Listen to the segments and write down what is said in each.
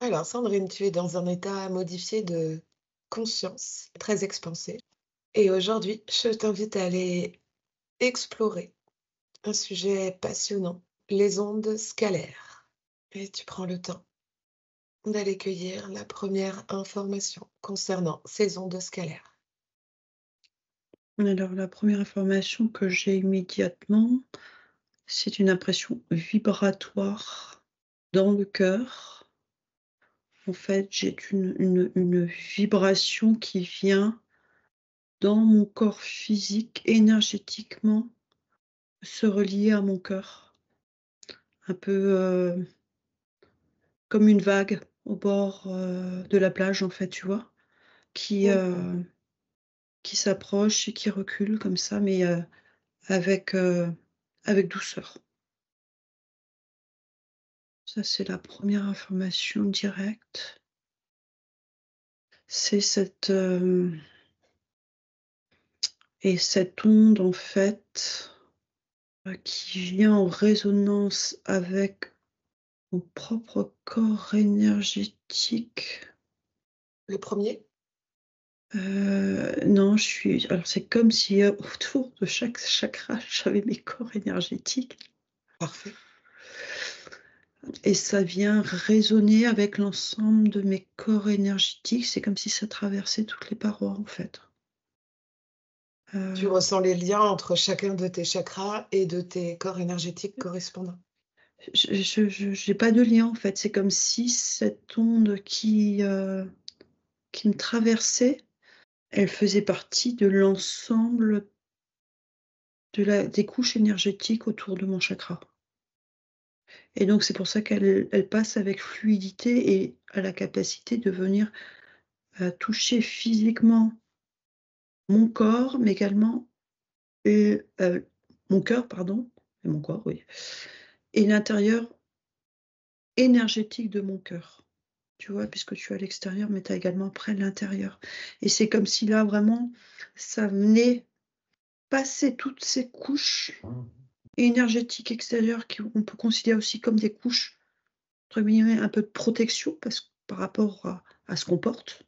Alors Sandrine, tu es dans un état modifié de conscience, très expansé. Et aujourd'hui, je t'invite à aller explorer un sujet passionnant, les ondes scalaires. Et tu prends le temps d'aller cueillir la première information concernant ces ondes scalaires. Alors la première information que j'ai immédiatement, c'est une impression vibratoire dans le cœur. En fait, j'ai une vibration qui vient dans mon corps physique, énergétiquement, se relier à mon cœur. Un peu, comme une vague au bord, de la plage, en fait, tu vois? Qui, D'accord. heu, qui s'approche et qui recule comme ça, mais, avec, avec douceur. Ça, c'est la première information directe. C'est cette onde, en fait, qui vient en résonance avec mon propre corps énergétique. Le premier. Non, c'est comme si, autour de chaque chakra, j'avais mes corps énergétiques Parfait. et ça vient résonner avec l'ensemble de mes corps énergétiques. C'est comme si ça traversait toutes les parois, en fait. Tu Heu ressens les liens entre chacun de tes chakras et de tes corps énergétiques correspondants. Je j'ai pas de lien, en fait. C'est comme si cette onde qui me traversait, elle faisait partie de l'ensemble des couches énergétiques autour de mon chakra et donc c'est pour ça qu'elle passe avec fluidité et a la capacité de venir, toucher physiquement mon corps, mais également mon cœur, pardon, et mon corps, oui, et l'intérieur énergétique de mon cœur. Tu vois? Puisque tu as l'extérieur, mais tu as également après l'intérieur et c'est comme si là, vraiment, ça venait passer toutes ces couches énergétiques extérieures qu'on peut considérer aussi comme des couches, entre guillemets, un peu de protection parce que par rapport à ce qu'on porte.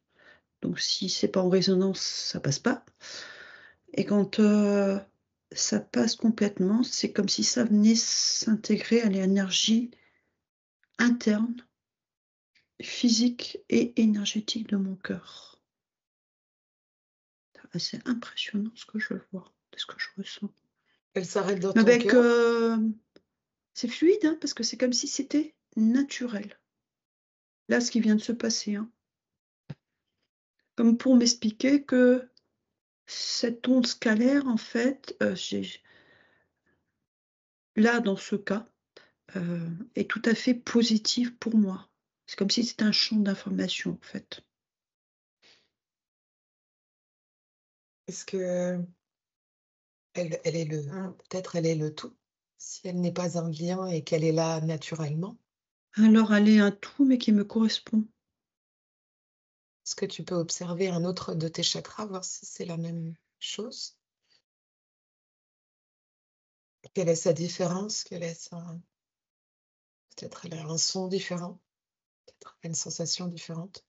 Donc si c'est pas en résonance, ça passe pas et quand, ça passe complètement, c'est comme si ça venait s'intégrer à l'énergie interne, physique et énergétique de mon cœur. C'est impressionnant ce que je vois, ce que je ressens. Elle s'arrête dans ton Avec, cœur. c'est fluide, hein, parce que c'est comme si c'était naturel. Là, ce qui vient de se passer, hein. Comme pour m'expliquer que cette onde scalaire, en fait, là, dans ce cas, est tout à fait positive pour moi. C'est comme si c'était un champ d'information, en fait. Est-ce que elle est le peut-être elle est le tout, si elle n'est pas un lien et qu'elle est là naturellement? Alors elle est un tout, mais qui me correspond. Est-ce que tu peux observer un autre de tes chakras, voir si c'est la même chose? Quelle est sa différence? Quelle est sa peut-être elle a un son différent? Peut-être une sensation différente?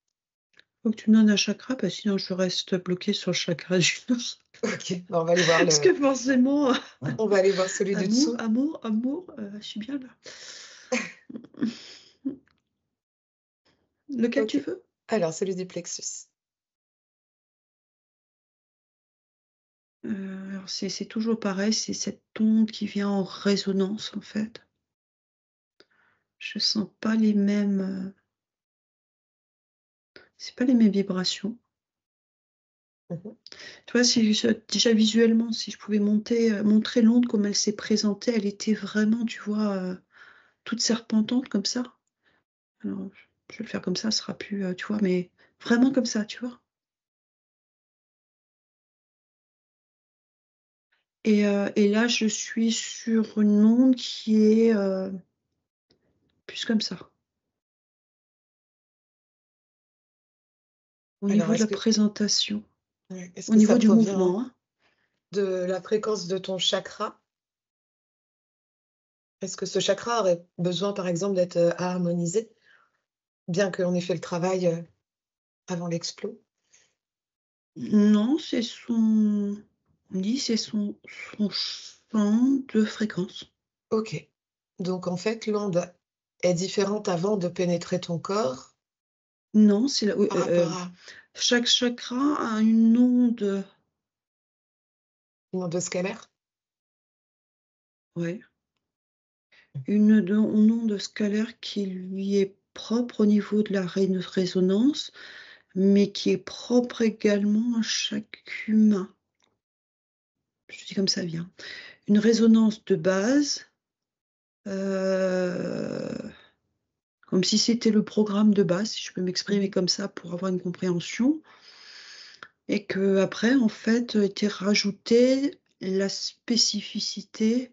Faut que tu me donnes un chakra, parce que sinon je reste bloquée sur le chakra du nord. OK, bah, on va aller voir Parce que le forcément, on va aller voir celui du amour, dessous. amour, amour, je suis bien là. Lequel tu OK. veux? Alors celui du plexus. Alors c'est toujours pareil, c'est cette onde qui vient en résonance, en fait. Je sens pas les mêmes, c'est pas les mêmes vibrations. Mmh mh. Tu vois, si je déjà visuellement, si je pouvais montrer l'onde comme elle s'est présentée, elle était vraiment, tu vois, toute serpentante comme ça. Alors je vais le faire comme ça, ce sera plus, tu vois, mais vraiment comme ça, tu vois? Et là, je suis sur une onde qui est, plus comme ça, au Alors niveau de la présentation, est-ce au que ça niveau du provient mouvement, hein. de la fréquence de ton chakra? Est-ce que ce chakra aurait besoin, par exemple, d'être, harmonisé? bien qu'on ait fait le travail, avant l'explo? Non, c'est son on dit c'est son champ de fréquence. OK. Donc en fait, l'onde est différente avant de pénétrer ton corps Non, c'est la oui, par rapport à chaque chakra a une onde, une onde scalaire? ouais, une onde scalaire qui lui est propre au niveau de la résonance, mais qui est propre également à chaque humain. Je dis comme ça vient. Une résonance de base, heu, comme si c'était le programme de base, si je peux m'exprimer Mmh. comme ça pour avoir une compréhension, et qu'après en fait, était rajoutée la spécificité,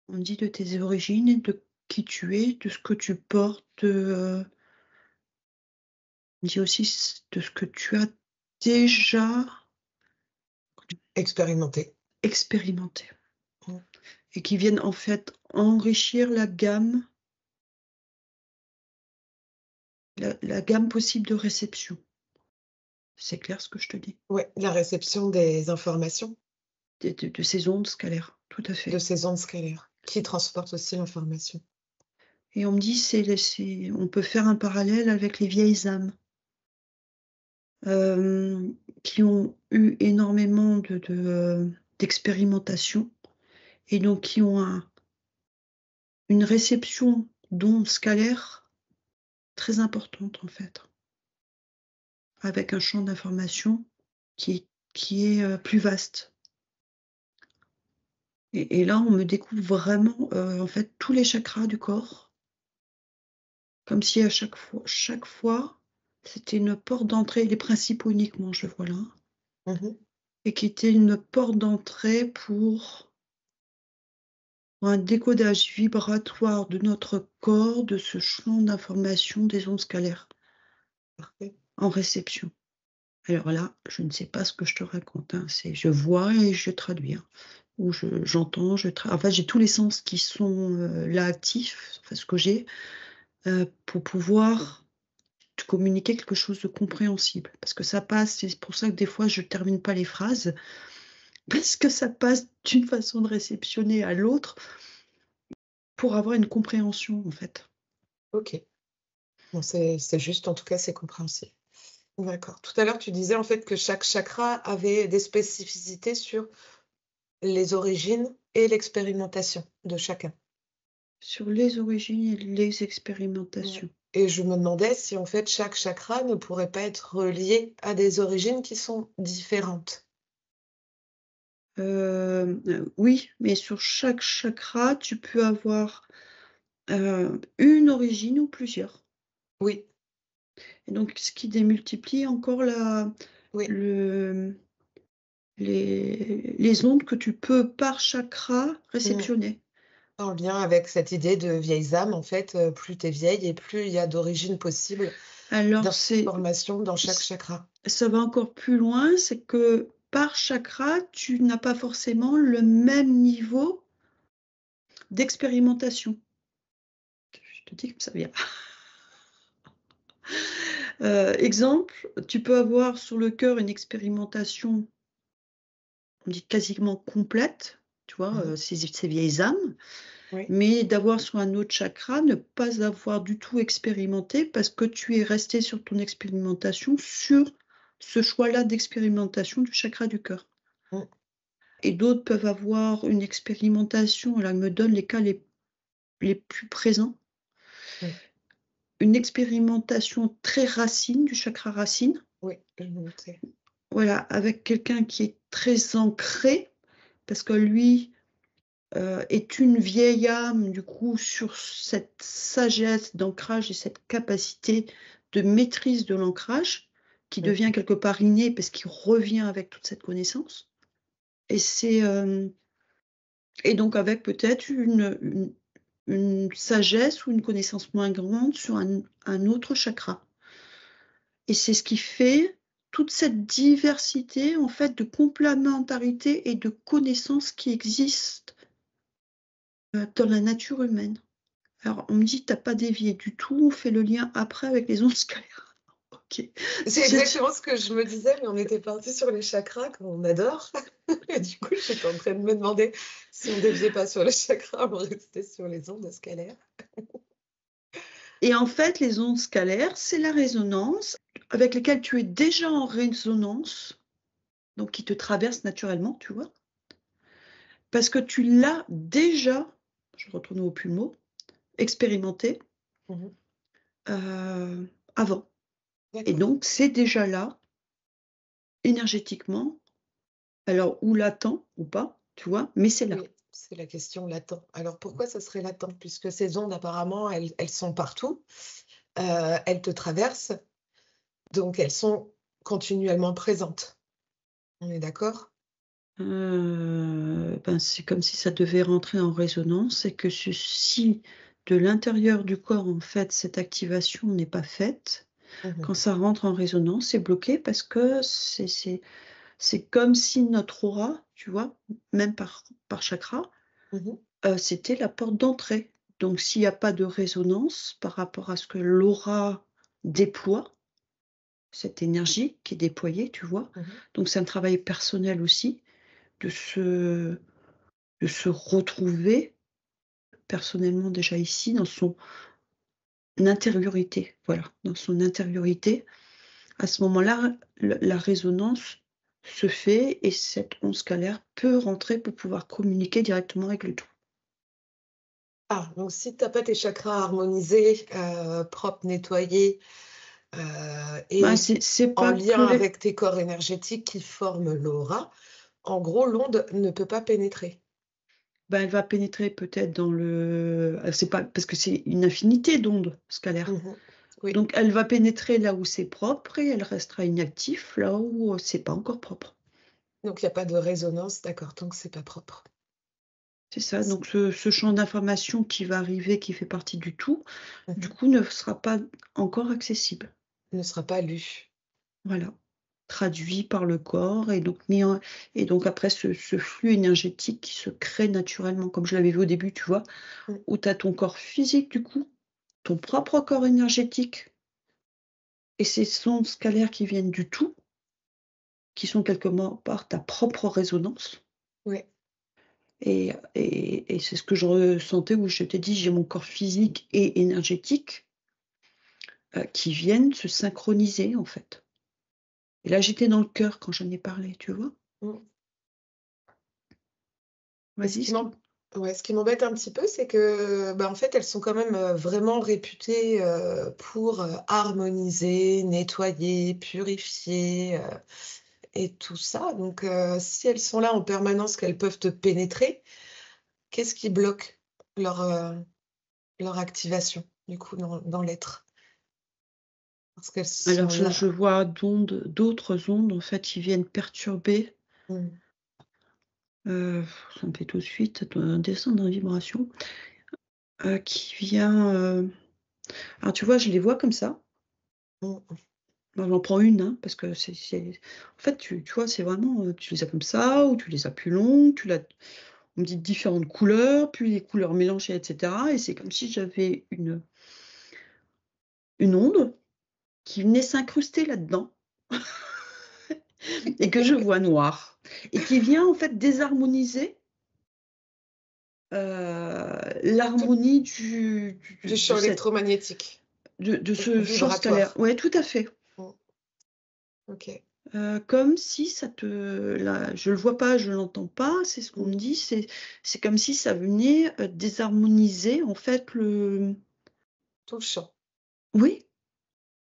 on dit, de tes origines et de qui tu es, de ce que tu portes, on dit aussi de ce que tu as déjà Expérimenté. expérimenté Mmh. et qui viennent en fait enrichir la gamme possible de réception. C'est clair ce que je te dis? Ouais, la réception des informations De ces ondes scalaires, tout à de fait. ces ondes scalaires qui transportent aussi l'information. Et on me dit c'est on peut faire un parallèle avec les vieilles âmes, qui ont eu énormément d'expérimentation et donc qui ont une réception d'ondes scalaires très importante en fait, avec un champ d'information qui est plus vaste. Et là, on me découvre vraiment, en fait, tous les chakras du corps, comme si à chaque fois, c'était une porte d'entrée, les principaux uniquement, je vois là, Mmh. et qui était une porte d'entrée pour un décodage vibratoire de notre corps, de ce champ d'information des ondes scalaires, Parfait. en réception. Alors là, je ne sais pas ce que je te raconte, hein, c'est je vois et je traduis, hein, ou j'entends, en fait, j'ai tous les sens qui sont, là actifs, enfin ce que j'ai, pour pouvoir te communiquer quelque chose de compréhensible. Parce que ça passe, c'est pour ça que des fois je termine pas les phrases, parce que ça passe d'une façon de réceptionner à l'autre pour avoir une compréhension, en fait. OK. Bon, c'est juste, en tout cas, c'est compréhensible. D'accord. Tout à l'heure, tu disais, en fait, que chaque chakra avait des spécificités sur les origines et l'expérimentation de chacun. Sur les origines et les Ouais. expérimentations. Et je me demandais si, en fait, chaque chakra ne pourrait pas être relié à des origines qui sont différentes? Oui, mais sur chaque chakra, tu peux avoir, une origine ou plusieurs. Oui, Et donc ce qui démultiplie encore oui. le les ondes que tu peux, par chakra, Mmh. réceptionner. En lien avec cette idée de vieilles âmes, en fait, plus tu es vieille et plus il y a d'origines possibles Alors d'informations dans chaque c chakra. ça va encore plus loin, c'est que par chakra, tu n'as pas forcément le même niveau d'expérimentation. Je te dis comme ça vient. Exemple, tu peux avoir sur le cœur une expérimentation, on dit quasiment complète, tu vois, Mmh. ces vieilles âmes, Oui. mais d'avoir sur un autre chakra, ne pas avoir du tout expérimenté parce que tu es resté sur ton expérimentation, sur ce choix-là d'expérimentation du chakra du cœur. Mmh. Et d'autres peuvent avoir une expérimentation, là, elle me donne les cas les plus présents, Mmh. une expérimentation très racine, du chakra racine, Oui, je me doutais. voilà, avec quelqu'un qui est très ancré, parce que lui, est une vieille âme, du coup, sur cette sagesse d'ancrage et cette capacité de maîtrise de l'ancrage, qui Mmh. devient quelque part innée parce qu'il revient avec toute cette connaissance, et et donc avec peut-être une sagesse ou une connaissance moins grande sur un autre chakra, et c'est ce qui fait toute cette diversité, en fait, de complémentarité et de connaissances qui existent, dans la nature humaine. Alors, on me dit: «Tu pas dévié du tout, fais le lien après avec les ondes scalaires». OK. C'est exactement ce que je me disais, mais on était partis sur les chakras qu'on adore et du coup, j'étais en train de me demander si on déviait pas sur les chakras, on restait sur les ondes scalaires. Et en fait, les ondes scalaires, c'est la résonance avec laquelle tu es déjà en résonance, donc qui te traverse naturellement, tu vois? Parce que tu l'as déjà, je retourne au plus le mot, expérimenté, Mmh. heu, avant et D'accord. donc c'est déjà là, énergétiquement, alors ou latent ou pas, tu vois? Mais c'est là. Oui, c'est la question latent. Alors pourquoi ça serait latent? Puisque ces ondes apparemment elles sont partout, elles te traversent, donc elles sont continuellement présentes. On est d'accord? Ben, c'est comme si ça devait rentrer en résonance et que si de l'intérieur du corps, en fait, cette activation n'est pas faite, Mmh. quand ça rentre en résonance, c'est bloqué parce que c'est comme si notre aura, tu vois? Même par chakra, Mmh. c'était la porte d'entrée. Donc s'il y a pas de résonance par rapport à ce que l'aura déploie, cette énergie qui est déployée, tu vois? Mmh. Donc c'est un travail personnel aussi de se de se retrouver personnellement déjà ici dans son intériorité, voilà, dans son intériorité. À ce moment-là, le la résonance se fait et cette onde scalaire peut rentrer pour pouvoir communiquer directement avec le tout. Ah, donc si tu as pas tes chakras harmonisés, propres, nettoyés, Bah, et c'est en pas que lien les avec tes corps énergétiques qui forment l'aura, en gros, l'onde ne peut pas pénétrer. bah, elle va pénétrer peut-être dans le c'est pas parce que c'est une infinité d'ondes scalaires. Mmh. Oui, Donc elle va pénétrer là où c'est propre et elle restera inactif là où, c'est pas encore propre. donc il y a pas de résonance, d'accord, tant que c'est pas propre. C'est ça, C donc ce champ d'information qui va arriver, qui fait partie du tout, du Mmh. coup ne sera pas encore accessible. Ne sera pas lu. Voilà. Traduit par le corps et donc mis en et donc après ce flux énergétique qui se crée naturellement, comme je l'avais vu au début, tu vois? Mmh. Où tu as ton corps physique du coup, ton propre corps énergétique et ces sons scalaires qui viennent du tout, qui sont quelque part ta propre résonance Ouais. et c'est ce que je ressentais où je t'ai dit: «J'ai mon corps physique et énergétique» qui viennent se synchroniser, en fait. Et là, j'étais dans le cœur quand j'en ai parlé, tu vois? Mmh. Et ce Vas-y, qui ce qui ouais, ce qui m'embête un petit peu, c'est que, bah, en fait, elles sont quand même, vraiment réputées, pour, harmoniser, nettoyer, purifier, et tout ça. Donc, si elles sont là en permanence, qu'elles peuvent te pénétrer, qu'est-ce qui bloque leur, leur activation, du coup, dans l'être? Parce qu'elles alors sont je là. vois d'autres ondes, en fait, qui viennent perturber, Mmh. ça me fait tout de suite un descendre en vibration, qui vient, alors tu vois, je les vois comme ça. Mmh. Moi, j'en prends une, hein, parce que c'est en fait, tu vois, c'est vraiment, tu les as comme ça ou tu les as plus longues, tu l'as on me dit de différentes couleurs, puis les couleurs mélangées et cetera et c'est comme si j'avais une onde qui venait s'incruster là-dedans et que je vois noir et qui vient en fait désharmoniser, Tout l'harmonie du de champ cette électromagnétique, de ce champ scalaire. vibratoire. Ouais, tout à fait. Mmh. OK. Comme si ça te là, je le vois pas, je l'entends pas, c'est ce qu'on me Mmh. dit, c'est comme si ça venait, désharmoniser en fait le Tout le champ. oui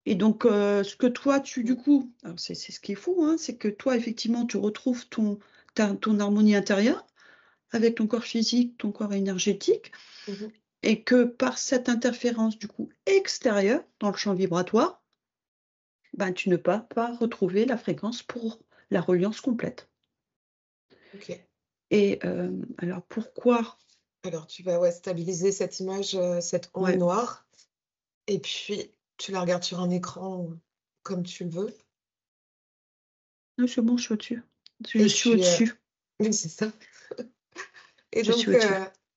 et donc ce que toi tu du Mmh. coup alors c'est ce qui est fou, hein, c'est que toi effectivement tu retrouves ton harmonie intérieure avec ton corps physique, ton corps énergétique Mmh mh. et que par cette interférence du coup extérieure dans le champ vibratoire, ben, tu ne peux pas retrouver la fréquence pour la reliance complète OK. et alors pourquoi Alors tu vas, ouais, stabiliser cette image, cette onde ouais, noire et puis tu la regardes sur un écran ou comme tu le veux non c'est bon, je suis au-dessus. Je et suis puis, au-dessus, oui, c'est ça et je suis donc, au-dessus.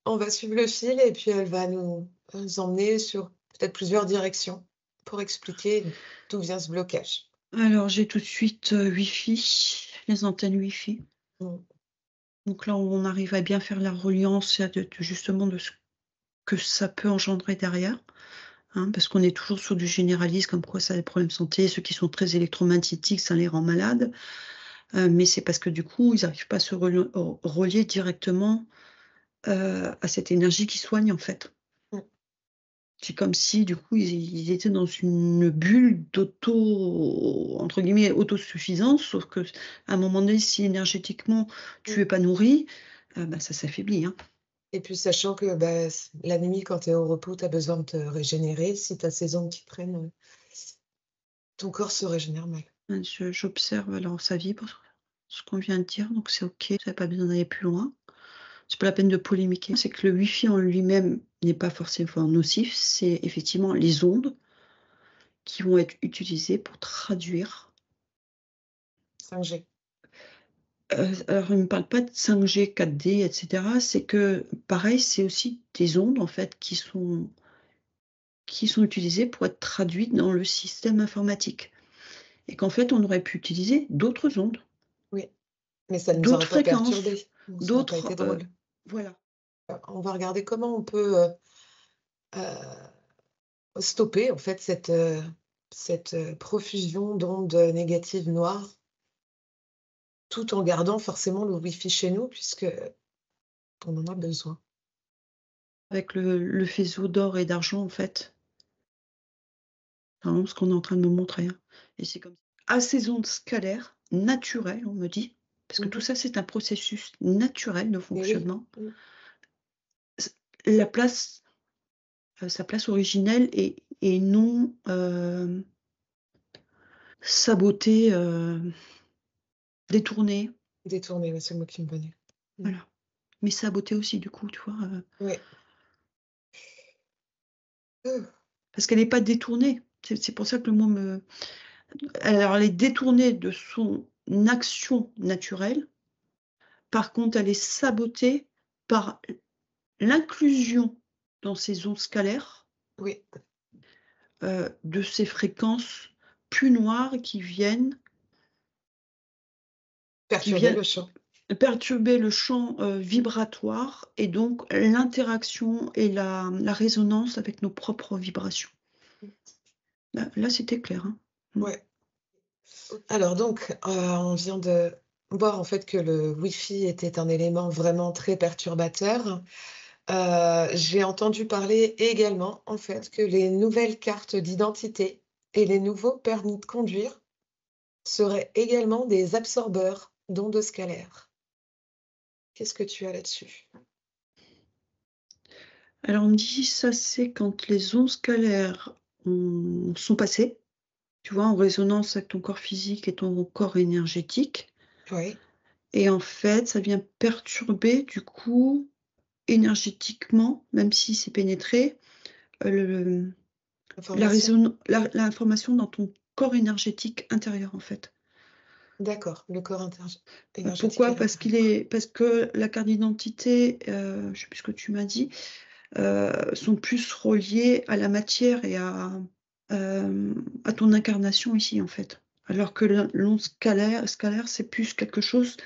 on va suivre le fil et puis elle va nous emmener sur peut-être plusieurs directions pour expliquer d'où vient ce blocage. Alors j'ai tout de suite, Wi-Fi, les antennes Wi-Fi. Mmh. Donc là, on arrive à bien faire la reliance de justement de ce que ça peut engendrer derrière, hein, parce qu'on est toujours sur du généralisme comme quoi ça a des problèmes de santé, ceux qui sont très électromagnétiques, ça les rend malades, mais c'est parce que du coup, ils n'arrivent pas à se relier directement, à cette énergie qui soigne, en fait. Mmh. C'est comme si du coup, ils étaient dans une bulle d'auto entre guillemets «autosuffisance», sauf qu'à un moment donné, si énergétiquement tu Mmh. es pas nourri, bah, ça s'affaiblit, hein. Et puis sachant que, bah, la nuit quand tu es au repos, tu as besoin de te régénérer. Si tu as ces ondes qui traînent, ton corps se régénère mal. J'observe alors ça vibre, ce qu'on vient de dire, donc c'est OK, vous avez pas besoin d'aller plus loin. C'est pas la peine de polémiquer. C'est que le wifi en lui-même n'est pas forcément nocif, c'est effectivement les ondes qui vont être utilisées pour traduire. 5G. Alors il ne me parle pas de 5G, 4D et cetera, c'est que pareil, c'est aussi des ondes en fait qui sont utilisées pour être traduites dans le système informatique et qu'en fait on aurait pu utiliser d'autres ondes, Oui, mais ça ne nous d'autres aurait pas fréquences, perturbés. Donc ça aurait pas d'autres, été drôle. voilà. On va regarder comment on peut, stopper en fait cette profusion d'ondes, négatives noires, tout en gardant forcément le wifi chez nous puisque on en a besoin. Avec le faisceau d'or et d'argent en fait, vraiment ce qu'on est en train de me montrer, hein, et c'est comme à ces ondes scalaires naturelles, on me dit, parce que Mmh tout mh. ça c'est un processus naturel de Et oui. fonctionnement. Mmh. S la place, sa place originelle et non, sabotée, détournée, Détourner, ouais, c'est le mot qui me venait. Mmh. voilà. Mais sabotée aussi du coup, tu vois? Ouais. Heu, Parce qu'elle est pas détournée. C'est pour ça que le mot me alors elle est détournée de son action naturelle. Par contre, elle est sabotée par l'inclusion dans ces ondes scalaires, oui, de ces fréquences plus noires qui perturber le viennent champ. perturber le champ, Mmh. vibratoire et donc l'interaction et la résonance avec nos propres vibrations. Mmh. Là, c'était clair, hein? Mmh. Ouais. Alors donc, on vient de voir en fait que le wifi était un élément vraiment très perturbateur. J'ai entendu parler également en fait que les nouvelles cartes d'identité et les nouveaux permis de conduire seraient également des absorbeurs d'ondes scalaires. Qu'est-ce que tu as là-dessus? Alors on me dit ça, c'est quand les ondes scalaires sont passées, tu vois, en résonance avec ton corps physique et ton corps énergétique. Oui, Et en fait, ça vient perturber du coup, énergétiquement, même si c'est pénétré, le la information. résonance, l'information dans ton corps énergétique intérieur, en fait. D'accord, le corps énergétique Pourquoi? à l'intérieur. Parce que la carte d'identité, je sais plus ce que tu m'as dit, sont plus reliées à la matière et à ton incarnation ici, en fait. Alors que l'onde scalaire, c'est plus quelque chose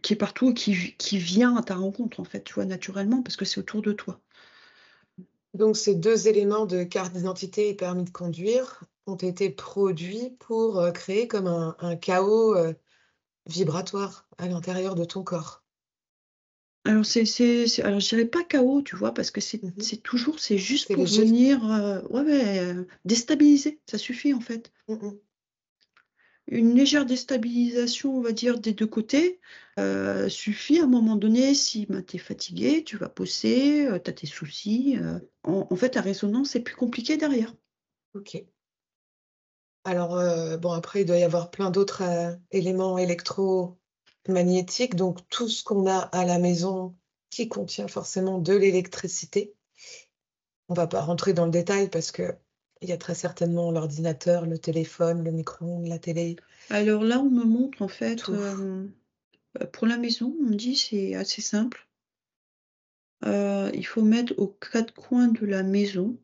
qui est partout et qui vient à ta rencontre, en fait, tu vois, naturellement, parce que c'est autour de toi. Donc ces 2 éléments de carte d'identité et permis de conduire ont été produits pour, créer comme un chaos, vibratoire à l'intérieur de ton corps. Alors alors je dirais pas chaos, tu vois? Parce que Mmh. c'est juste C'est pour léger. venir, ouais, ouais, déstabiliser, ça suffit, en fait. Mmh mh. Une légère déstabilisation, on va dire, des 2 côtés, suffit à un moment donné si, ben, tu es fatigué, tu vas bosser, tu as tes soucis, en fait, la résonance est plus compliquée derrière. OK. Alors, bon après il doit y avoir plein d'autres, éléments électromagnétiques, donc tout ce qu'on a à la maison qui contient forcément de l'électricité. On va pas rentrer dans le détail parce qu'il y a très certainement l'ordinateur, le téléphone, le micro-ondes, la télé, Alors là, on me montre, en fait, tout. pour la maison, on me dit: «C'est assez simple». Il faut mettre aux 4 coins de la maison,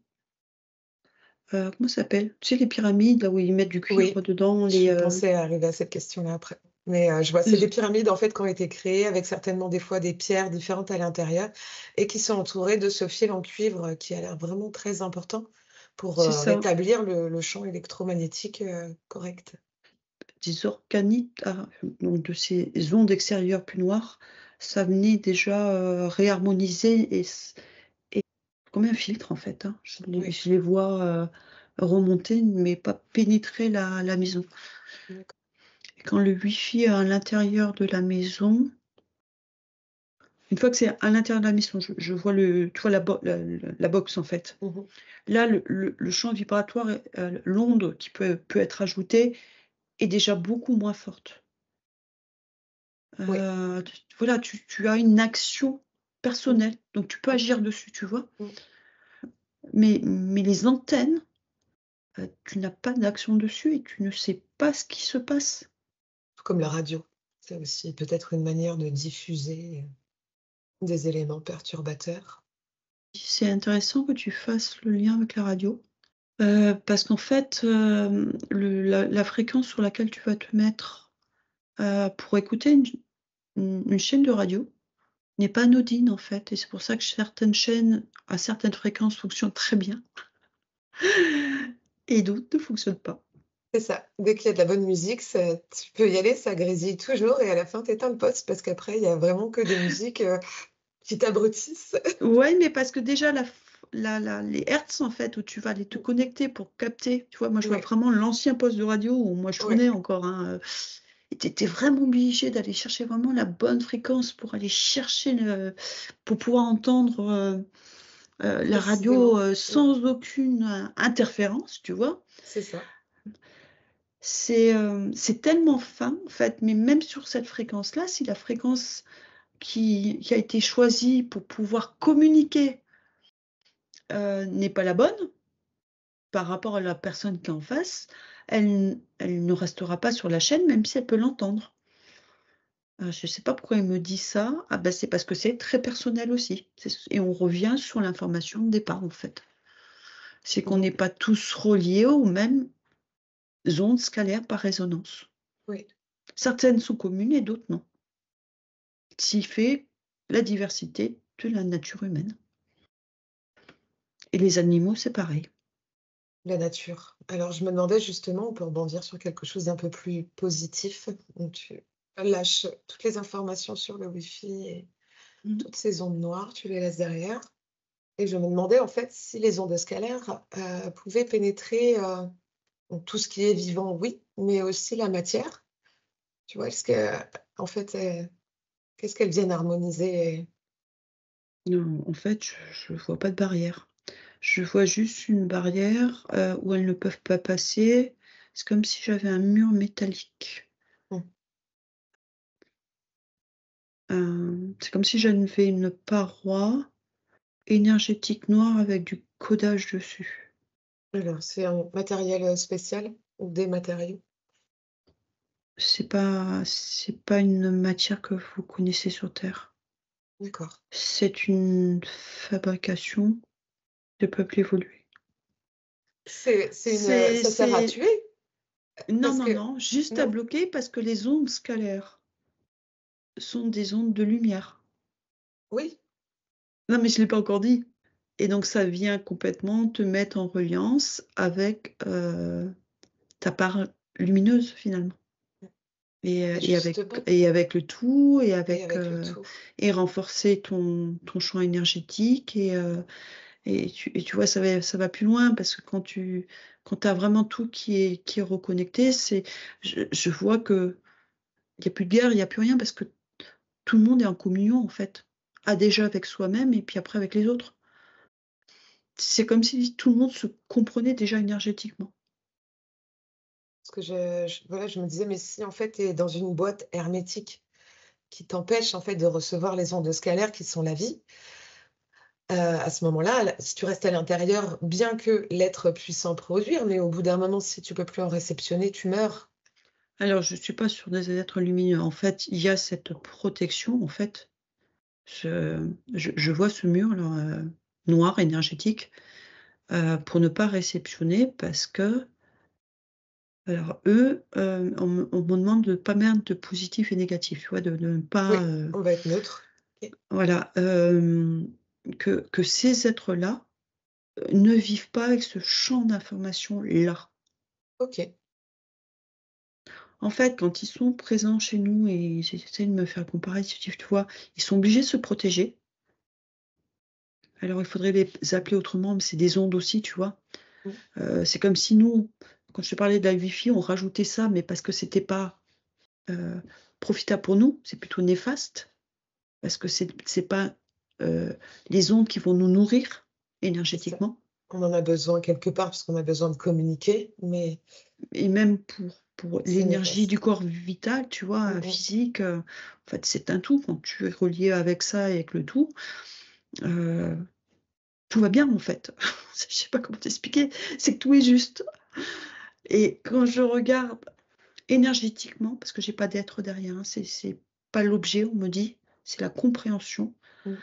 comment ça s'appelle? Tu sais les pyramides là où ils mettent du cuivre Oui, dedans, je pensais arriver à cette question-là après. Mais, je vois, c'est les des pyramides, en fait, qui ont été créées avec certainement des fois des pierres différentes à l'intérieur et qui sont entourées de ce fil en cuivre, qui a l'air vraiment très important pour, c'est ça, rétablir le champ électromagnétique, correct. des organites, donc de ces ondes extérieures plus noires, ça venait déjà, réharmoniser et comme un filtre en fait, hein. Oui, Je les vois, remonter mais pas pénétrer la maison. d'accord. Et quand le wifi est à l'intérieur de la maison, une fois que c'est à l'intérieur de la maison, je vois tu vois la box en fait. Mmh. Là, le champ vibratoire, l'onde qui peut être ajoutée est déjà beaucoup moins forte. Oui. Voilà, tu as une action Mmh. personnelle, donc tu peux agir dessus, tu vois? Mmh. Mais les antennes, tu n'as pas d'action dessus et tu ne sais pas ce qui se passe. Comme la radio. C'est aussi peut-être une manière de diffuser, des éléments perturbateurs. C'est intéressant que tu fasses le lien avec la radio, parce qu'en fait, la fréquence sur laquelle tu vas te mettre, pour écouter une chaîne de radio n'est pas anodine, en fait, et c'est pour ça que certaines chaînes à certaines fréquences fonctionnent très bien et d'autres ne fonctionnent pas. C'est ça. Dès qu'il y a de la bonne musique, ça tu peux y aller, ça grésille toujours et à la fin, tu éteins le poste parce qu'après, il y a vraiment que des musiques, qui t'abrutissent. Ouais, mais parce que déjà les hertz, en fait, où tu vas aller te connecter pour capter, tu vois? Moi, je vois Ouais, vraiment l'ancien poste de radio où moi je ouais, tournais encore, hein, et tu étais vraiment obligé d'aller chercher vraiment la bonne fréquence pour aller chercher pour pouvoir entendre, la radio, précisément. Mmh, sans aucune, interférence, tu vois? c'est ça. C'est tellement fin, en fait, mais même sur cette fréquence-là, si la fréquence qui a été choisie pour pouvoir communiquer, n'est pas la bonne, par rapport à la personne qui est en face, elle ne restera pas sur la chaîne, même si elle peut l'entendre. Je ne sais pas pourquoi il me dit ça. Ah bah, c'est parce que c'est très personnel aussi. Et on revient sur l'information de départ, en fait. C'est qu'on Mmh. n'est pas tous reliés aux mêmes ondes scalaires par résonance. Oui, Certaines sont communes et d'autres non. Ce qui fait la diversité de la nature humaine. Et les animaux, c'est pareil. la nature. Alors je me demandais justement, on peut rebondir sur quelque chose d'un peu plus positif, donc tu lâches toutes les informations sur le wifi et Mmh. toutes ces ondes noires, tu les laisses derrière et je me demandais en fait si les ondes scalaires, pouvaient pénétrer, donc tout ce qui est vivant, oui, mais aussi la matière. Tu vois? Est-ce qu'en fait, qu'est-ce qu'elles viennent harmoniser? Non, en fait, je vois pas de barrière. Je vois juste une barrière, où elles ne peuvent pas passer. C'est comme si j'avais un mur métallique. Mmh. C'est comme si j'avais une paroi énergétique noire avec du codage dessus. Alors c'est un matériel, spécial ou des matériaux? C'est pas une matière que vous connaissez sur terre. D'accord. C'est une fabrication de peuples évolués. C'est une, ça sert à C'est tuer? Non, Parce non, que non, juste à non? bloquer parce que les ondes scalaires sont des ondes de lumière. Oui, Non, mais je ne l'ai pas encore dit. Et donc ça vient complètement te mettre en reliance avec, ta part lumineuse finalement et et avec justement le tout et avec le tout. et renforcer ton champ énergétique et tu vois, ça va plus loin parce que quand tu as vraiment tout qui est reconnecté, je vois qu'il y a plus de guerre, il y a plus rien parce que tout le monde est en communion en fait. Ah déjà avec soi-même et puis après avec les autres. C'est comme si tout le monde se comprenait déjà énergétiquement. Parce que voilà, je me disais: «Mais si en fait tu es dans une boîte hermétique qui t'empêche en fait de recevoir les ondes scalaires qui sont la vie». À ce moment-là, si tu restes à l'intérieur, bien que l'être puisse en produire, mais au bout d'un moment, si tu peux plus en réceptionner, tu meurs. Alors je suis pas sur des êtres lumineux. En fait, il y a cette protection en fait, Je vois ce mur là, noir énergétique, pour ne pas réceptionner parce que alors eux, on me demande de pas mettre de positif et négatif, tu vois? De ne Oui, pas, on va être neutre. OK. voilà, que ces êtres-là, ne vivent pas avec ce champ d'information-là. OK. En fait, quand ils sont présents chez nous et ils essaient de me faire le comparatif, tu vois? Ils sont obligés de se protéger. Alors il faudrait les appeler autrement, mais c'est des ondes aussi, tu vois? Mmh. C'est comme si nous, quand je te parlais de la Wi-Fi, on rajoutait ça, mais parce que c'était pas, heu, profitable pour nous, c'est plutôt néfaste, parce que c'est pas, heu, les ondes qui vont nous nourrir C'est ça. énergétiquement On en a besoin quelque part parce qu'on a besoin de communiquer, mais et même pour c'est l'énergie du néfaste. corps vital, tu Mmh vois, mh. physique, en fait, c'est un tout. Quand tu es relié avec ça et avec le tout, heu, tout va bien, en fait. Je sais pas comment t'expliquer, c'est que tout est juste et quand je regarde énergétiquement, parce que j'ai pas d'être derrière, hein, c'est pas l'objet, on me dit, c'est la compréhension. Mmh.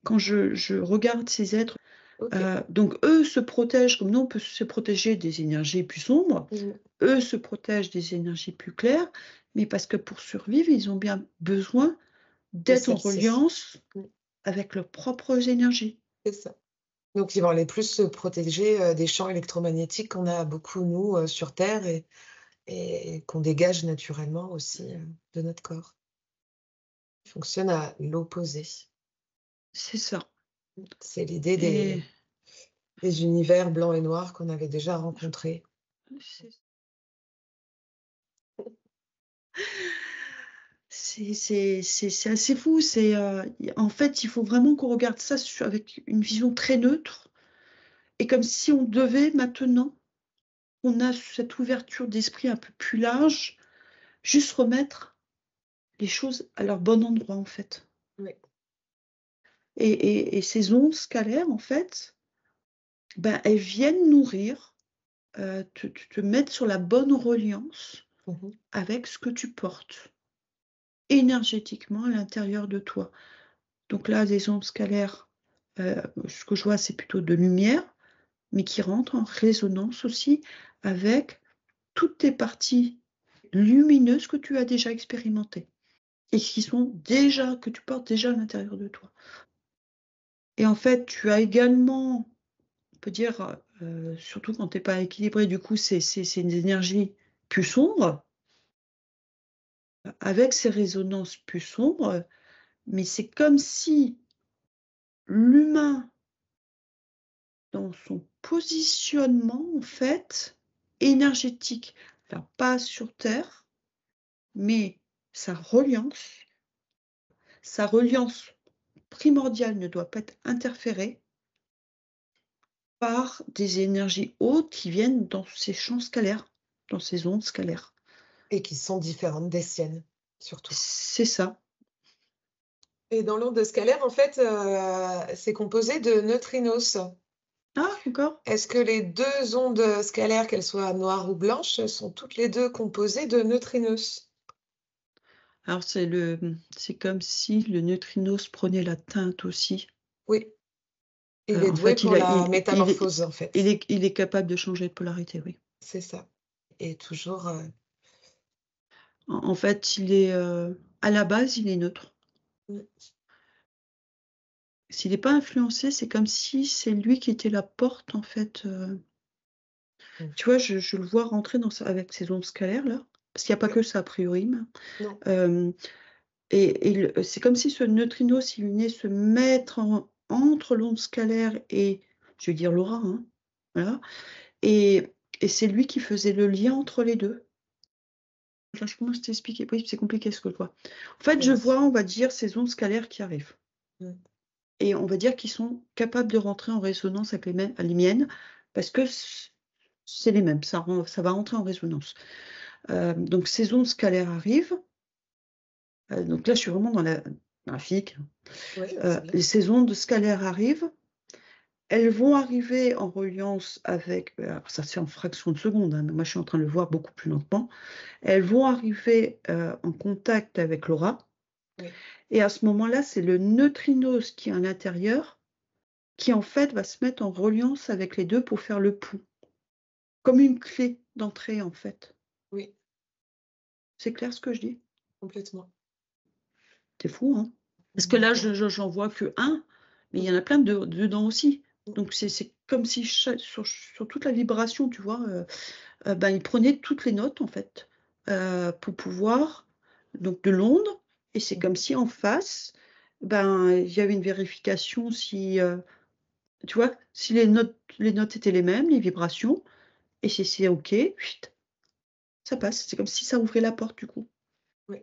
Quand je regarde ces êtres, OK. donc eux se protègent comme nous on peut se protéger des énergies plus sombres, Mmh. eux se protègent des énergies plus claires, mais parce que pour survivre, ils ont bien besoin De d'être en celle-ci. reliance Mmh. avec leurs propres énergies. C'est ça. Donc ils vont aller plus se protéger, des champs électromagnétiques qu'on a beaucoup nous, sur terre et qu'on dégage naturellement aussi, de notre corps. Ils fonctionnent à l'opposé. C'est ça C'est l'idée et des univers blancs et noirs qu'on avait déjà rencontrés. c'est c'est assez fou, y en fait, il faut vraiment qu'on regarde ça avec une vision très neutre et comme si on devait maintenant, on a cette ouverture d'esprit un peu plus large, juste remettre les choses à leur bon endroit, en fait Oui. et ces ondes scalaires, en fait, ben, elles viennent nourrir, te mettre sur la bonne reliance Mmh mh. avec ce que tu portes énergétiquement à l'intérieur de toi. Donc là, les ondes scalaires, ce que je vois, c'est plutôt de lumière, mais qui rentre en résonance aussi avec toutes tes parties lumineuses que tu as déjà expérimentées et qui sont déjà que tu portes déjà à l'intérieur de toi. Et en fait, tu as également, on peut dire, surtout quand tu es pas équilibré, du coup, c'est une énergie plus sombre, avec ces résonances plus sombres, mais c'est comme si l'humain, dans son positionnement, en fait, énergétique, alors pas sur terre, mais sa reliance primordiale ne doit pas être interférée par des énergies hautes qui viennent dans ces champs scalaires, dans ces ondes scalaires. Et qui sont différentes des siennes, surtout. C'est ça. Et dans l'onde scalaire, en fait, c'est composé de neutrinos. Ah encore? Est-ce que les 2 ondes scalaires, qu'elles soient noires ou blanches, sont toutes les 2 composées de neutrinos? Alors c'est comme si le neutrino se prenait la teinte aussi. Oui, il est En doué fait, pour il a la métamorphose, en il fait. est il est capable de changer de polarité, oui. C'est ça et toujours, En fait, à la base, il est neutre. mmh, S'il est pas influencé, c'est comme si c'est lui qui était la porte, en fait, mmh, tu vois? Je le vois rentrer dans sa avec ses ondes scalaires là, parce qu'il y a pas oui, que ça a priori, mais non, hem et le c'est comme si ce neutrino, s'il venait se mettre entre l'onde scalaire et je vais dire l'aura, hein, voilà et c'est lui qui faisait le lien entre les 2. Enfin, comment je t'expliquer? Oui, c'est compliqué ce que je vois. En fait, je vas-y. vois, on va dire, ces ondes scalaires qui arrivent Mmh, et on va dire qu'ils sont capables de rentrer en résonance avec les miennes parce que c'est les mêmes, ça va rentrer en résonance. Donc ces ondes scalaires arrivent, donc là, je suis vraiment dans la physique, oui, c'est bien. ces ondes scalaires arrivent, elles vont arriver en reliance avec, alors ça se fait en fraction de seconde, hein, mais moi je suis en train de le voir beaucoup plus lentement. Elles vont arriver, en contact avec l'aura. Oui, Et à ce moment-là, c'est le neutrinos qui est à l'intérieur qui, en fait, va se mettre en reliance avec les 2 pour faire le pont. Comme une clé d'entrée, en fait. oui, C'est clair ce que je dis? complètement. C'est fou, hein? Parce que là, D'accord. j'en vois que un, mais il y Mmh, en a plein de dedans aussi. mmh, Donc c'est comme si sur toute la vibration, tu vois, ben, il prenait toutes les notes, en fait, pour pouvoir donc de l'onde et c'est mmh. comme si en face, ben, il y avait une vérification si, tu vois? Si les notes étaient les mêmes, les vibrations et si c'est OK, chut, ça passe. C'est comme si ça ouvrait la porte, du coup. Oui.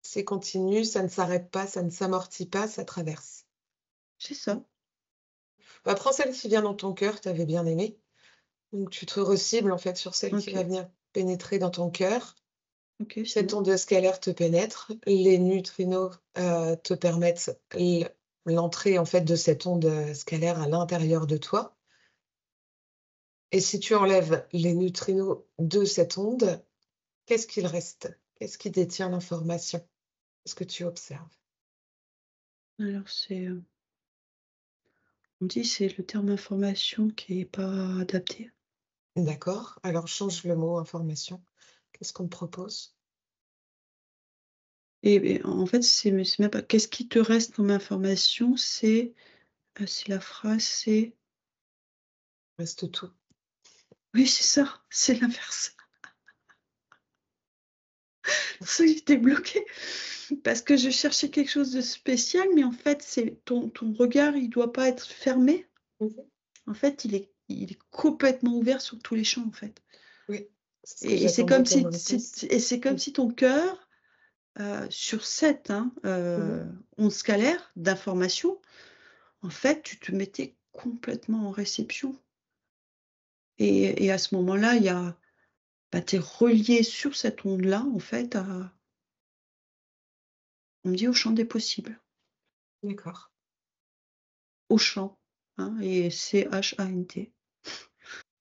C'est continu, ça ne s'arrête pas, ça ne s'amortit pas, ça traverse. C'est Mmh. ça. Bah, prends celle qui vient dans ton cœur, tu avais bien aimé. Donc tu te recibles en fait sur celle qui va OK. venir pénétrer dans ton cœur. OK, c'est Cette bon. onde scalaire te pénètre, les neutrinos, te permettent l'entrée en fait de cette onde, scalaire à l'intérieur de toi et si tu enlèves les neutrinos de cette onde, qu'est-ce qu'il reste? Qu'est-ce qui détient l'information? Qu'est-ce que tu observes? Alors c'est, on dit c'est le terme information qui est pas adapté. D'accord, alors change le mot information. Qu'est-ce qu'on te propose? Et en fait, c'est même pas qu'est-ce qui te reste comme information, c'est la phrase, c'est Reste tout. oui, c'est ça, c'est l'inverse. C'est pour ça que j'étais bloquée, parce que je cherchais quelque chose de spécial, mais en fait, c'est ton regard, il doit pas être fermé. Mmh. En fait, il est complètement ouvert sur tous les champs, en fait. Oui, c'est ce que Et c'est j'attendais comme comme si réponse. c'est comme Mmh. si ton cœur, sur cette, hein, Mmh. onde scalaire d'information, en fait, tu te mettais complètement en réception et à ce moment-là, il y a bah, tu es relié sur cette onde-là, en fait, à on me dit au champ des possibles, D'accord. au champ, hein et CHANT,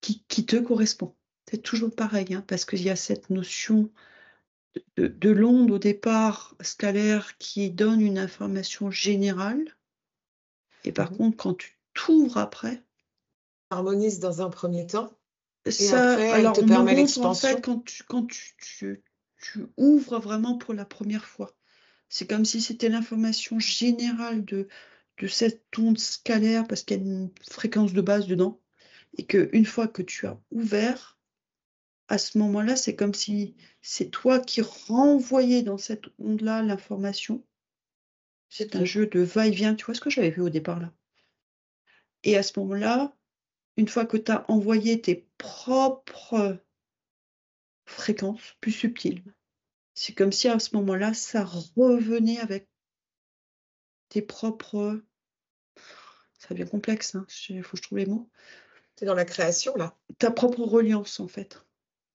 qui te correspond. C'est toujours pareil, hein, parce qu'il y a cette notion de l'onde au départ scalaire qui donne une information générale et par Mmh. contre quand tu t'ouvres après, Harmonise dans un premier temps et ça après elle alors te on me permet montre en fait l'expansion. quand tu ouvres vraiment pour la première fois. C'est comme si c'était l'information générale de cette onde scalaire parce qu'il y a une fréquence de base dedans et qu'une fois que tu as ouvert, à ce moment-là, c'est comme si c'est toi qui renvoyais dans cette onde-là l'information. C'est un OK. jeu de va-et-vient, tu vois ce que j'avais vu au départ là? Et à ce moment-là, une fois que tu as envoyé tes propres fréquences plus subtiles, c'est comme si à ce moment-là, ça revenait avec tes propres ça devient complexe, hein, il faut que je trouve les mots. Tu es dans la création là. Ta propre reliance en fait,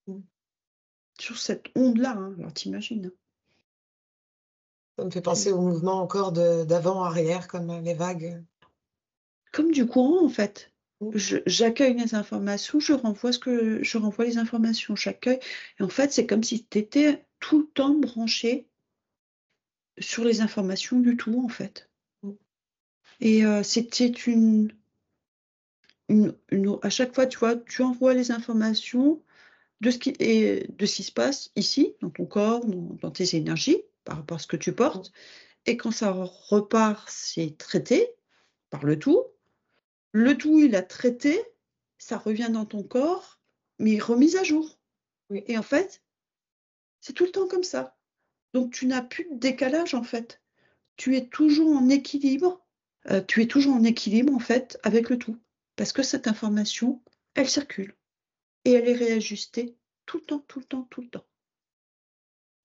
Mmh. sur cette onde-là, hein, alors tu imagines, hein, Ça me fait penser c'est au mouvement encore de d'avant, arrière comme, les vagues. comme du courant en fait. Mmh. J'accueille les informations, je renvoie les informations, j'accueille et en fait, c'est comme si tu étais tout le temps branché sur les informations du tout en fait Mmh. et c'était une à chaque fois, tu vois, tu envoies les informations de ce qui se passe ici, dans ton corps, dans tes énergies, par rapport à ce que tu Mmh. portes et quand ça repart, c'est traité par le tout. Le tout, il a traité, ça revient dans ton corps, mais remise à jour Oui. et en fait, c'est tout le temps comme ça. Donc tu n'as plus de décalage, en fait. Tu es toujours en équilibre, en fait, avec le tout. Parce que cette information, elle circule et elle est réajustée tout le temps, tout le temps, tout le temps.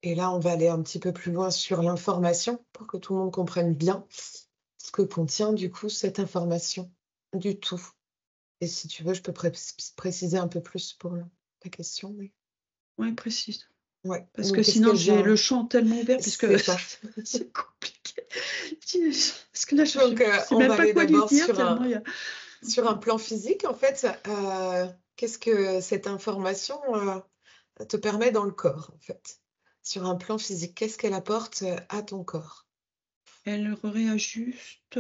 Et là, on va aller un petit peu plus loin sur l'information pour que tout le monde comprenne bien ce que contient du coup cette information du tout. Et si tu veux, je peux préciser un peu plus pour ta question, oui. Ouais, précise. Ouais, Parce que donc qu'est-ce sinon qu'elle j'ai le vient champ tellement ouvert puisque c'est ça. c'est compliqué. Parce que là je Donc sais on même va pas aller quoi lui d'abord dire tellement il y a sur un plan physique en fait, qu'est-ce que cette information, te permet dans le corps en fait? Sur un plan physique, qu'est-ce qu'elle apporte, à ton corps? Elle réajuste,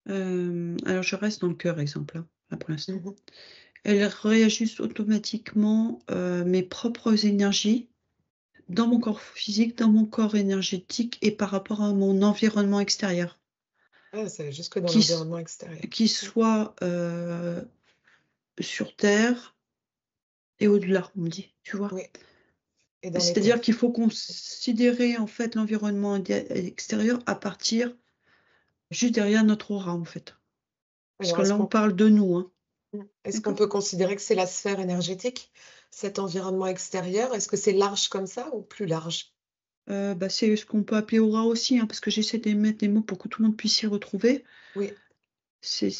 alors je reste dans le cœur exemple, hein, là pour l'instant. Mmh. Elle réajuste automatiquement, mes propres énergies dans mon corps physique, dans mon corps énergétique et par rapport à mon environnement extérieur, Ah, ça va jusque dans qui s l'environnement extérieur. qui Mmh. soit, sur terre et au-delà, on me dit, tu vois? Oui, et dans les C'est-à-dire qu'il terres. faut considérer en fait l'environnement extérieur à partir juste derrière notre aura en fait. Puisque Alors est-ce là on qu'on parle de nous, hein, est-ce qu'on d'accord? peut considérer que c'est la sphère énergétique, cet environnement extérieur? Est-ce que c'est large comme ça ou plus large? Bah, c'est ce qu'on peut appeler aura aussi, hein, parce que j'essaie de mettre des mots pour que tout le monde puisse s'y retrouver. Oui. C'est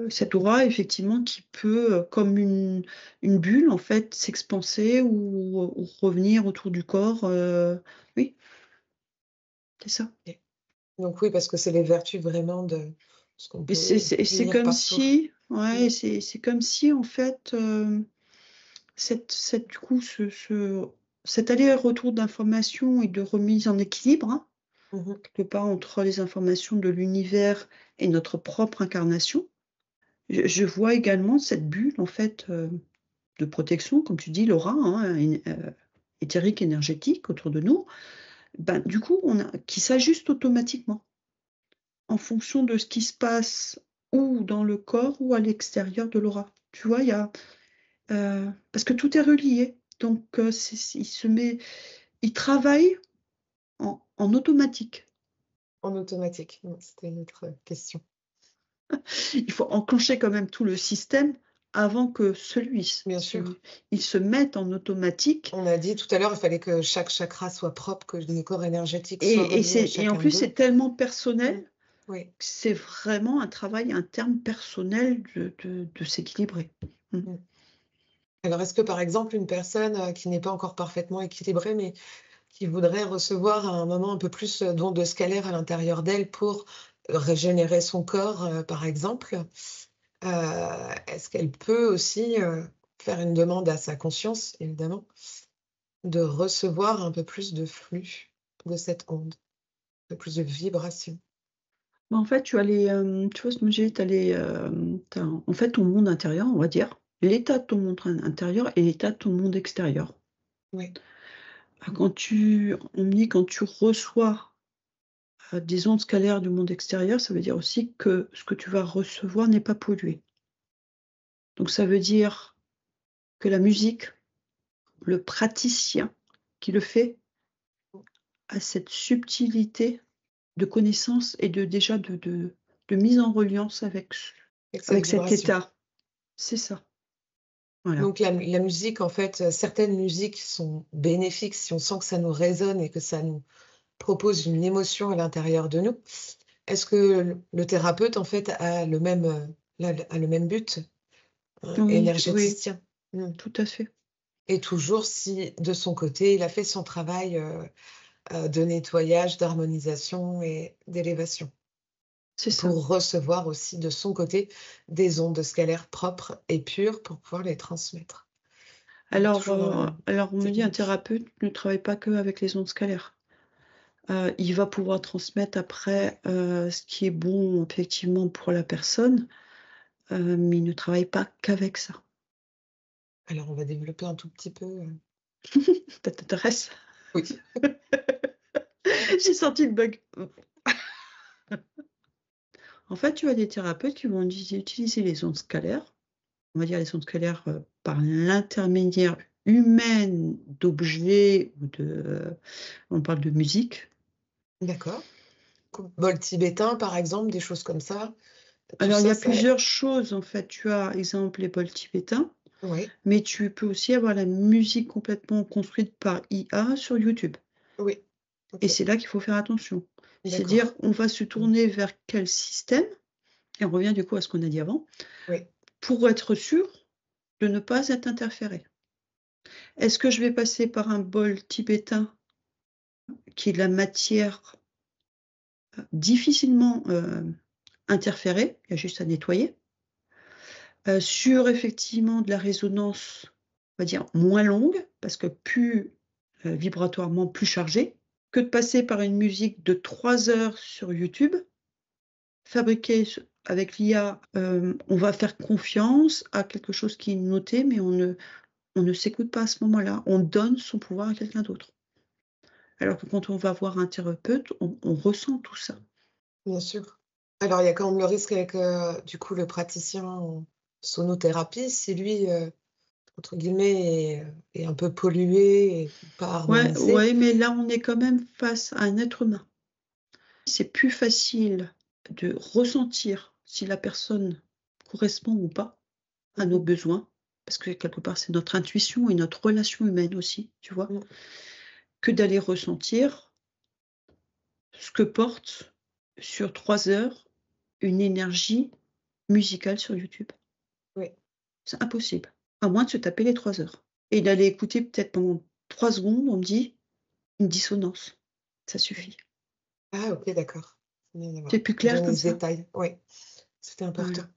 cette aura effectivement qui peut, comme une bulle en fait, s'expanser ou revenir autour du corps, oui, c'est ça. OK. Donc oui, parce que c'est les vertus vraiment de ce qu'on Et c'est peut c'est c'est lire comme partout. si Mmh. ouais, c'est comme si en fait, cette du coup cet aller-retour d'informations et de remise en équilibre, hein, Mmh. quelque part entre les informations de l'univers et notre propre incarnation. Je vois également cette bulle en fait, de protection, comme tu dis, l'aura, hein, éthérique, énergétique autour de nous, ben, du coup, on a qui s'ajuste automatiquement en fonction de ce qui se passe ou dans le corps ou à l'extérieur de l'aura. Tu vois, il y a, parce que tout est relié, donc il travaille en automatique. En automatique. Mmh, c'était une autre question. Il faut enclencher quand même tout le système avant que Bien sûr. il se mette en automatique. On a dit tout à l'heure, il fallait que chaque chakra soit propre, que nos corps énergétiques soient reliés à Et en chacun plus, d'eux. c'est tellement Mmh. personnel, Oui. que c'est vraiment un travail interne personnel de s'équilibrer. Mmh. Mmh. Alors est-ce que par exemple une personne, qui n'est pas encore parfaitement équilibrée, mais qui voudrait recevoir à un moment un peu plus, d'ondes scalaires à l'intérieur d'elle pour régénérer son corps, par exemple, est-ce qu'elle peut aussi, faire une demande à sa conscience, évidemment, de recevoir un peu plus de flux de cette onde, un peu plus de vibration? Bah, en fait, tu vois, ce que j'ai tu as tu en fait ton monde intérieur, on va dire, l'état de ton monde intérieur et l'état de ton monde extérieur. Oui, On me dit quand tu reçois, des ondes scalaires du monde extérieur, ça veut dire aussi que ce que tu vas recevoir n'est pas pollué. Donc ça veut dire que la musique, le praticien qui le fait a cette subtilité de connaissance et déjà de mise en reliance avec cette avec cet vibration. état. C'est ça, voilà. Donc la musique, en fait, certaines musiques sont bénéfiques si on sent que ça nous résonne et que ça nous propose une émotion à l'intérieur de nous. Est-ce que le thérapeute, en fait, a le même but, Oui, oui, énergéticien? Mmh. tout à fait. Et toujours si, de son côté, il a fait son travail, de nettoyage, d'harmonisation et d'élévation, C'est ça. pour recevoir aussi de son côté des ondes scalaires propres et pures pour pouvoir les transmettre. Toujours dans Alors on me dit: «Un technique. thérapeute ne travaille pas qu'avec les ondes scalaires». Il va pouvoir transmettre après, ce qui est bon effectivement pour la personne, mais il ne travaille pas qu'avec ça. Alors on va développer un tout petit peu, Ça t'intéresse? oui. J'ai senti le bug. En fait, tu as des thérapeutes qui vont utiliser les ondes scalaires, on va dire les ondes scalaires, par l'intermédiaire humaine d'objets ou on parle de musique. D'accord. Comme bol tibétain, par exemple, des choses comme ça. Tout Alors il y ça, a ça plusieurs choses en fait. Tu as, exemple, les bols tibétains, oui, mais tu peux aussi avoir la musique complètement construite par IA sur YouTube oui. et OK, c'est là qu'il faut faire attention. C'est-à-dire, d'accord. on va se Mmh. tourner vers quel système et on revient du coup à ce qu'on a dit avant, Oui, pour être sûr de ne pas être interféré. Est-ce que je vais passer par un bol tibétain qui est de la matière, difficilement, interférée, il y a juste à nettoyer, sur effectivement de la résonance, on va dire moins longue, parce que plus vibratoirement plus chargée, que de passer par une musique de 3 heures sur YouTube, fabriquée avec l'IA. On va faire confiance à quelque chose qui est noté, mais on ne s'écoute pas à ce moment-là. On donne son pouvoir à quelqu'un d'autre. Alors que quand on va voir un thérapeute, on ressent tout ça. Bien sûr. Alors, il y a quand même le risque avec, du coup, le praticien en sonothérapie, si lui, entre guillemets, est un peu pollué et pas Ouais, harmonisé. ouais, mais là, on est quand même face à un être humain. C'est plus facile de ressentir si la personne correspond ou pas à Mmh nos mh. besoins, parce que quelque part, c'est notre intuition et notre relation humaine aussi, tu vois? Mmh. Que d'aller ressentir ce que porte sur 3 heures une énergie musicale sur YouTube. Oui. C'est impossible, à moins de se taper les 3 heures et d'aller écouter peut-être pendant 3 secondes, on me dit une dissonance. Ça Mmh. suffit. Ah OK, d'accord. C'est bien C'est d'avoir plus clair donné comme ce ça? détail. Oui, c'était important. Voilà.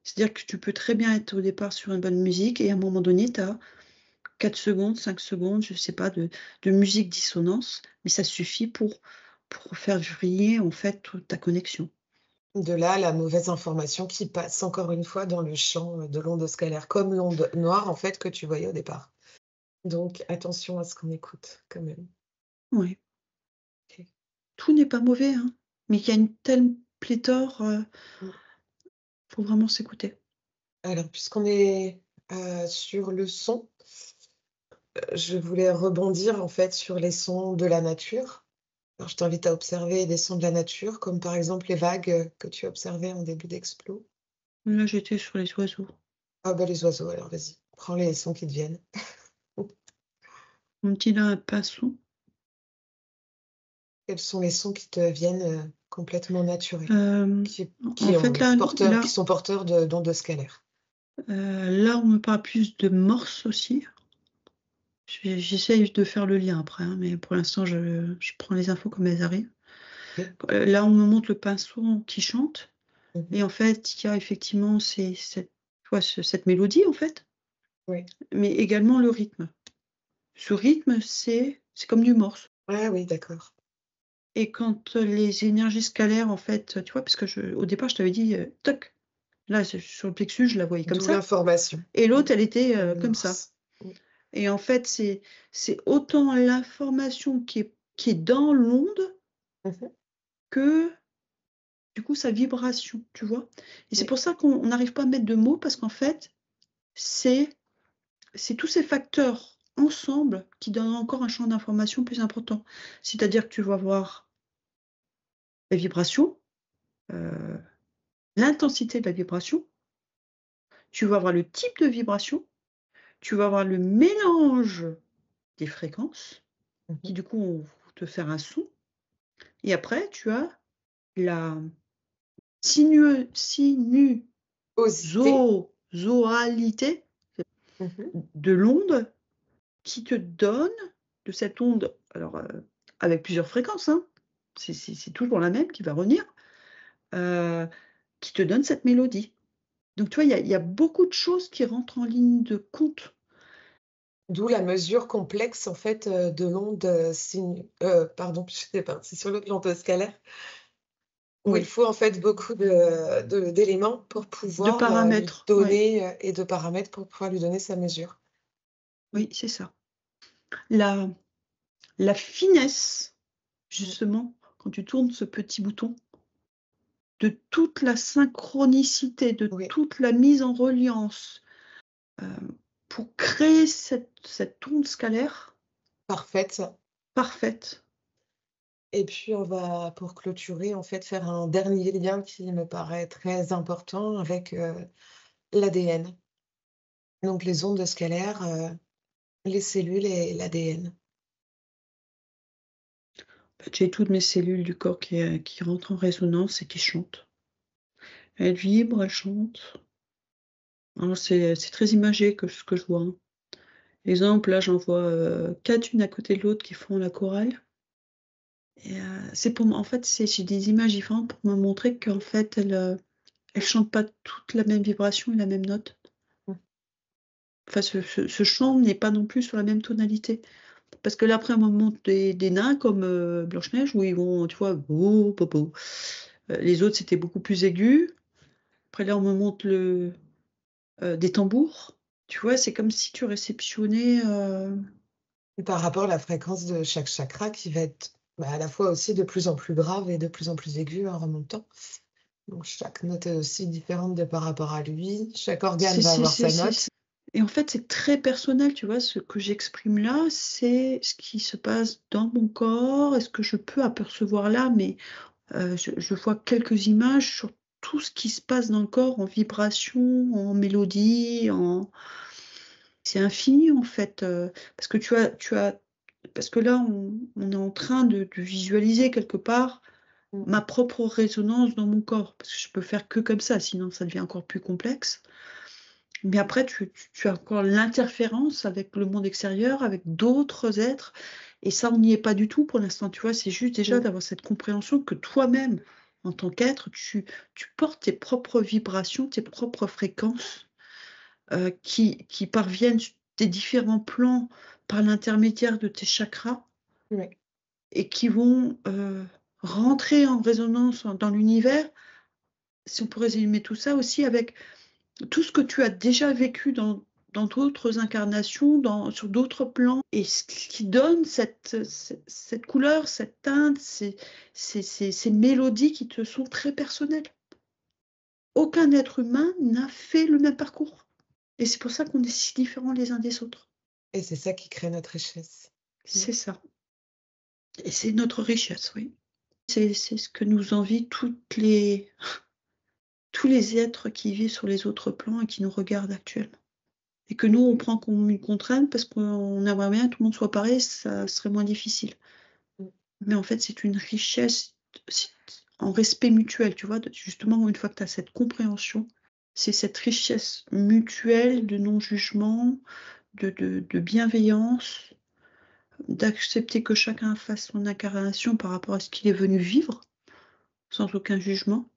C'est-à-dire que tu peux très bien être au départ sur une bonne musique et à un moment donné, tu as 4 secondes, 5 secondes, je sais pas, de musique dissonance, mais ça suffit pour faire vriller, en fait, toute ta connexion. De là, la mauvaise information qui passe encore une fois dans le champ, de l'onde scalaire, comme l'onde noire, en fait, que tu voyais au départ. Donc attention à ce qu'on écoute quand même. Oui, OK. tout n'est pas mauvais, hein, mais il y a une telle pléthore, Mmh. faut vraiment s'écouter. Alors puisqu'on est, sur le son, je voulais rebondir, en fait, sur les sons de la nature. Alors je t'invite à observer des sons de la nature, comme par exemple les vagues, que tu observais en début d'explo. Là, j'étais sur les oiseaux. Ah bah, les oiseaux alors vas-y, prends les sons qui te viennent. On me dit là un pinson. Quels sont les sons qui te viennent, complètement naturels, qui En fait, qui sont porteurs de d'ondes scalaires? là, on me parle plus de morse aussi. J'essaye de faire le lien après, hein, mais pour l'instant, je prends les infos comme elles arrivent. OK. Là, on me montre le pinceau qui chante Mmh mh. et en fait, il y a effectivement cette mélodie, en fait, Oui. mais également le rythme. Ce rythme, c'est comme du morse Ah oui, d'accord. et quand, les énergies scalaires, en fait, tu vois? Parce que au départ, je t'avais dit, toc, là, sur le plexus, je la voyais comme D'où ça l'information. et Mmh. l'autre, elle était, Dans le comme ça morse. Mmh. et en fait, c'est autant l'information qui est dans l'onde Mmh mh. que, du coup, sa vibration, tu vois? Et c'est Oui. pour ça qu'on n'arrive pas à mettre de mots parce qu'en fait, c'est c'est tous ces facteurs ensemble qui donnent encore un champ d'information plus important. C'est-à-dire que tu vas voir la vibration, heu, l'intensité de la vibration, tu vas avoir le type de vibration, tu vas avoir le mélange des fréquences Mmh qui, mh. du coup, vont te faire un son et après tu as la Osité. sinusoidalité Mmh mh. de l'onde qui te donne de cette onde, alors, avec plusieurs fréquences, hein, c'est toujours la même qui va revenir, heu, qui te donne cette mélodie. Donc tu vois, il y a beaucoup de choses qui rentrent en ligne de compte. D'où la mesure complexe en fait, de l'onde, pardon, je sais pas, c'est sur l'onde scalaire, où il Oui, faut en fait beaucoup de d'éléments pour de pouvoir, lui paramètres, ouais, donner, et de paramètres pour pouvoir lui donner sa mesure. Mmh. oui, c'est ça. La la finesse, Mmh. justement, quand tu tournes ce petit bouton, de toute la synchronicité, de Oui, toute la mise en reliance, pour créer cette onde scalaire parfaite. parfaite. Et puis on va, pour clôturer, en fait, faire un dernier lien qui me paraît très important avec, l'ADN. Donc les ondes scalaires, les cellules et l'ADN. En fait, j'ai toutes mes cellules du corps qui rentrent en résonance et qui chantent. Elles vibrent, elles chantent. Alors c'est très imagé que ce que je vois, hein. Exemple, là, j'en vois, 4 une à côté de l'autre qui font la chorale et c'est pour moi en fait, j'ai des images différentes pour me montrer qu'en fait, elles chantent pas toutes la même vibration et la même note. Mmh. Enfin, ce chant n'est pas non plus sur la même tonalité. Parce que là, après, on me montre des nains comme, Blanche-Neige où ils vont, tu vois, bo bo bo. Les autres, c'était beaucoup plus aigu. Après là, on me montre des tambours. Tu vois? C'est comme si tu réceptionnais, Par rapport à la fréquence de chaque chakra qui va être, bah, à la fois aussi de plus en plus grave et de plus en plus aiguë en remontant. Donc chaque note est aussi différente de par rapport à lui. Chaque organe va avoir sa c'est note. et en fait, c'est très personnel, tu vois? Ce que j'exprime là, c'est ce qui se passe dans mon corps et ce que je peux apercevoir là, mais je vois quelques images sur tout ce qui se passe dans le corps en vibration, en mélodie, en c'est infini en fait, parce que tu as parce que là, on est en train de visualiser quelque part Mmh. ma propre résonance dans mon corps, parce que je peux faire que comme ça, sinon ça devient encore plus complexe. Mais après tu as encore l'interférence avec le monde extérieur, avec d'autres êtres et ça, on n'y est pas du tout pour l'instant, tu vois? C'est juste déjà Mmh. d'avoir cette compréhension que toi-même, en tant qu'être, tu portes tes propres vibrations, tes propres fréquences, qui parviennent s des différents plans par l'intermédiaire de tes chakras Ouais. et qui vont, rentrer en résonance dans l'univers. Si on peut résumer tout ça aussi avec tout ce que tu as déjà vécu dans d'autres incarnations, sur d'autres plans et ce qui donne cette couleur, cette teinte, ces mélodies qui te sont très personnelles. Aucun être humain n'a fait le même parcours et c'est pour ça qu'on est si différents les uns des autres. Et c'est ça qui crée notre richesse. Mmh. C'est ça et c'est notre richesse, oui. C'est ce que nous envient tous les êtres qui vivent sur les autres plans et qui nous regardent actuellement. Et que nous, on prend comme une contrainte parce qu'on aimerait bien que tout le monde soit pareil, ça serait moins difficile. Mmh. Mais en fait, c'est une richesse si en respect mutuel, tu vois? Justement, une fois que tu as cette compréhension, c'est cette richesse mutuelle de non-jugement, de bienveillance, d'accepter que chacun fasse son incarnation par rapport à ce qu'il est venu vivre, sans aucun jugement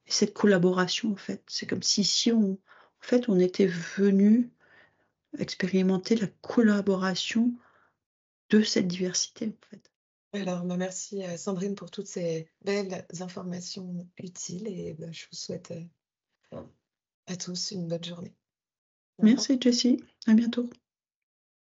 et cette collaboration, en fait. C'est comme si on était venu expérimenter la collaboration de cette diversité, en fait. Alors, bah, merci, Sandrine pour toutes ces belles informations utiles et bah, je vous souhaite, à tous une bonne journée. Au revoir. Merci Jessie, à bientôt.